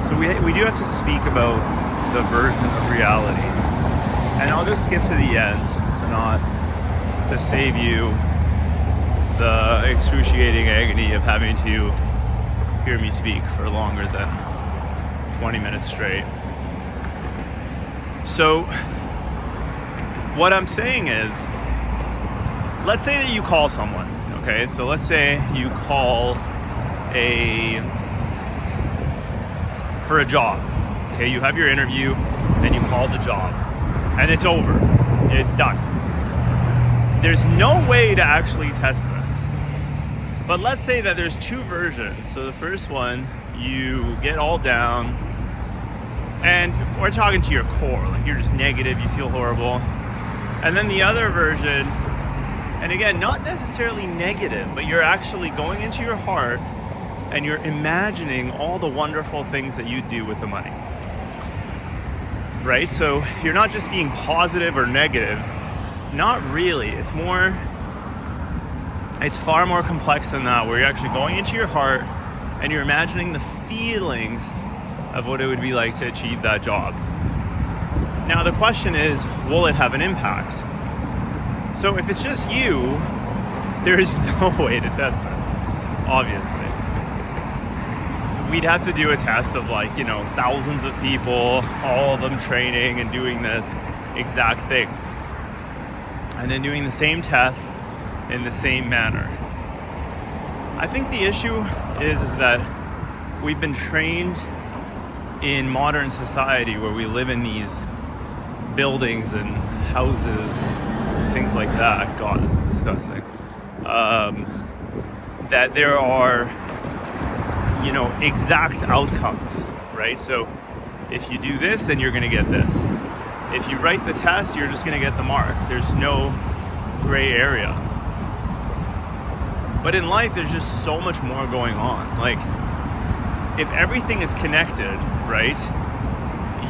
So we do have to speak about the version of reality. And I'll just skip to the end to save you the excruciating agony of having to hear me speak for longer than 20 minutes straight. So what I'm saying is, let's say that you call someone, okay? So let's say you call for a job, okay? You have your interview and you call the job and it's over, it's done. There's no way to actually test this. But let's say that there's two versions. So the first one, you get all down and we're talking to your core, like you're just negative, you feel horrible. And then the other version, and again, not necessarily negative, but you're actually going into your heart and you're imagining all the wonderful things that you do with the money, right? So you're not just being positive or negative, not really. It's far more complex than that, where you're actually going into your heart and you're imagining the feelings of what it would be like to achieve that job. Now the question is, will it have an impact? So if it's just you, there is no way to test this, obviously. We'd have to do a test of thousands of people, all of them training and doing this exact thing. And then doing the same test in the same manner. I think the issue is that we've been trained in modern society where we live in these buildings and houses, things like that. God, this is disgusting. That there are, exact outcomes, right? So if you do this, then you're going to get this. If you write the test, you're just going to get the mark. There's no gray area. But in life, there's just so much more going on. Like, if everything is connected, right?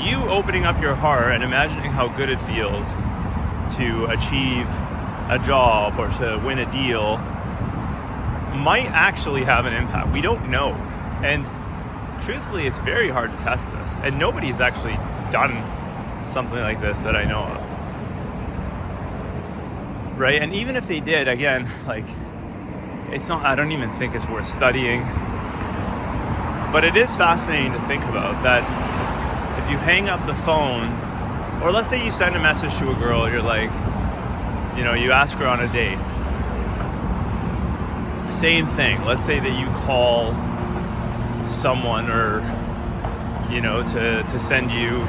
You opening up your heart and imagining how good it feels to achieve a job or to win a deal might actually have an impact. We don't know. And truthfully, it's very hard to test this. And nobody's actually done something like this that I know of. Right? And even if they did, again, I don't even think it's worth studying. But it is fascinating to think about that if you hang up the phone, or let's say you send a message to a girl, you're like, you ask her on a date. Same thing. Let's say that you call someone or, to send you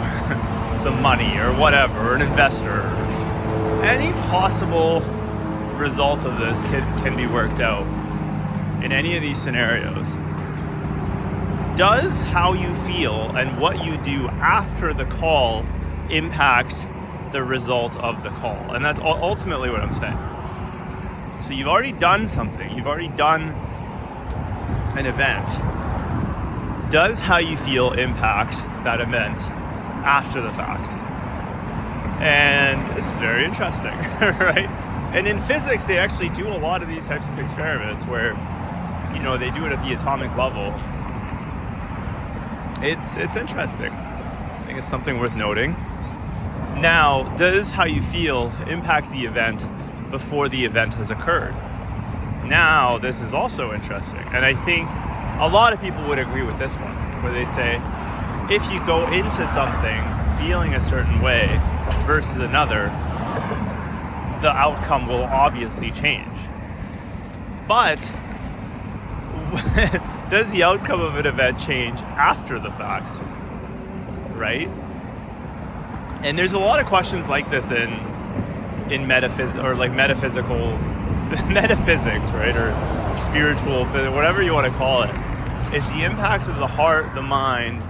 some money or whatever, or an investor. Any possible results of this can be worked out in any of these scenarios. Does how you feel and what you do after the call impact the result of the call? And that's ultimately what I'm saying. So you've already done something. You've already done an event. Does how you feel impact that event after the fact? And this is very interesting, right? And in physics, they actually do a lot of these types of experiments where, they do it at the atomic level. It's interesting. I think it's something worth noting. Now, does how you feel impact the event before the event has occurred? Now, this is also interesting. And I think a lot of people would agree with this one, where they say, if you go into something feeling a certain way versus another, the outcome will obviously change. But does the outcome of an event change after the fact? Right? And there's a lot of questions like this in metaphysics, or metaphysical metaphysics, right? Or spiritual, whatever you want to call it. Is the impact of the heart, the mind,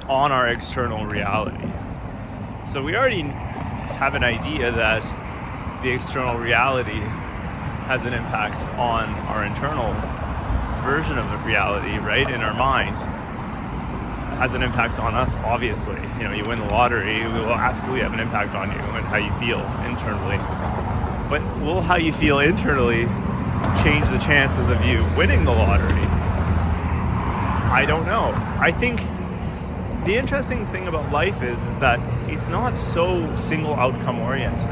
on our external reality. So we already have an idea that the external reality has an impact on our internal version of the reality, right? In our mind. It has an impact on us, obviously. You win the lottery, it will absolutely have an impact on you and how you feel internally. But will how you feel internally change the chances of you winning the lottery? I don't know. I think the interesting thing about life is that it's not so single outcome oriented.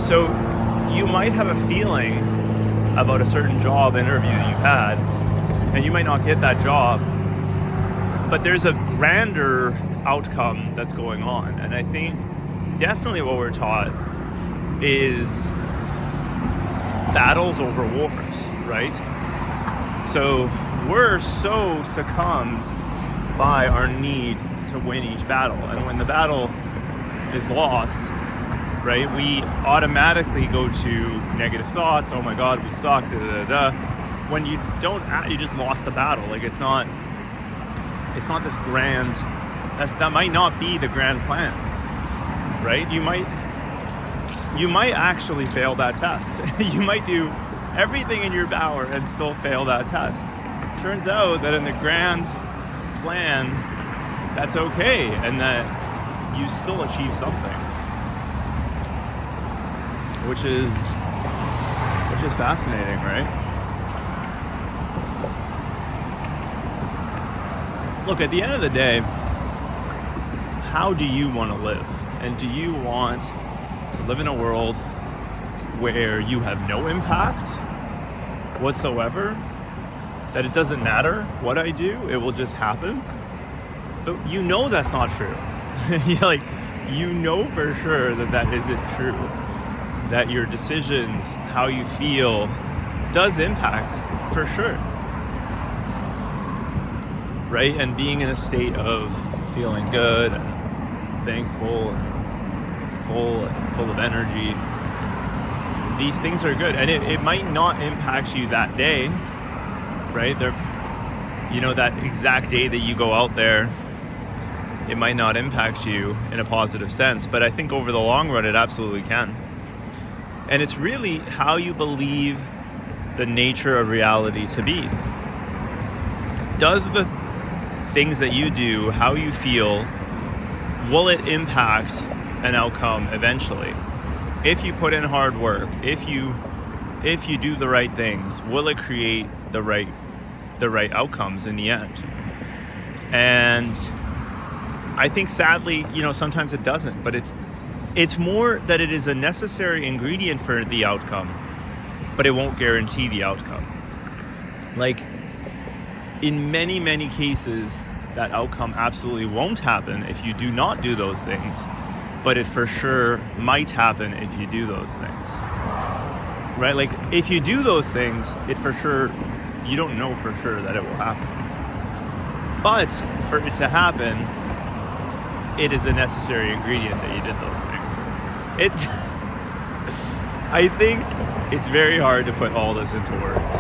So you might have a feeling about a certain job interview that you had, and you might not get that job, but there's a grander outcome that's going on. And I think definitely what we're taught is battles over wars, right? So we're so succumbed by our need to win each battle. And when the battle is lost, right, we automatically go to negative thoughts. Oh my God, we suck, da da da. When you don't, you just lost the battle. Like it's not this grand, that might not be the grand plan, right? You might actually fail that test. You might do everything in your power and still fail that test. Turns out that in the grand plan, that's okay, and that you still achieve something, which is fascinating, right? Look, at the end of the day, how do you want to live? And do you want to live in a world where you have no impact whatsoever, that it doesn't matter what I do, it will just happen? But you know that's not true. You know for sure that isn't true. That your decisions, how you feel, does impact for sure. Right? And being in a state of feeling good and thankful and full of energy, these things are good. And it might not impact you that day, right? That exact day that you go out there, it might not impact you in a positive sense, but I think over the long run, it absolutely can. And it's really how you believe the nature of reality to be. Does the things that you do, how you feel, will it impact an outcome eventually? If you put in hard work, if you do the right things, will it create the right outcomes in the end? And I think sadly, sometimes it doesn't, but it's more that it is a necessary ingredient for the outcome, but it won't guarantee the outcome. Like in many, many cases, that outcome absolutely won't happen if you do not do those things, but it for sure might happen if you do those things, right? Like if you do those things, it for sure, you don't know for sure that it will happen. But for it to happen, it is a necessary ingredient that you did those things. I think it's very hard to put all this into words.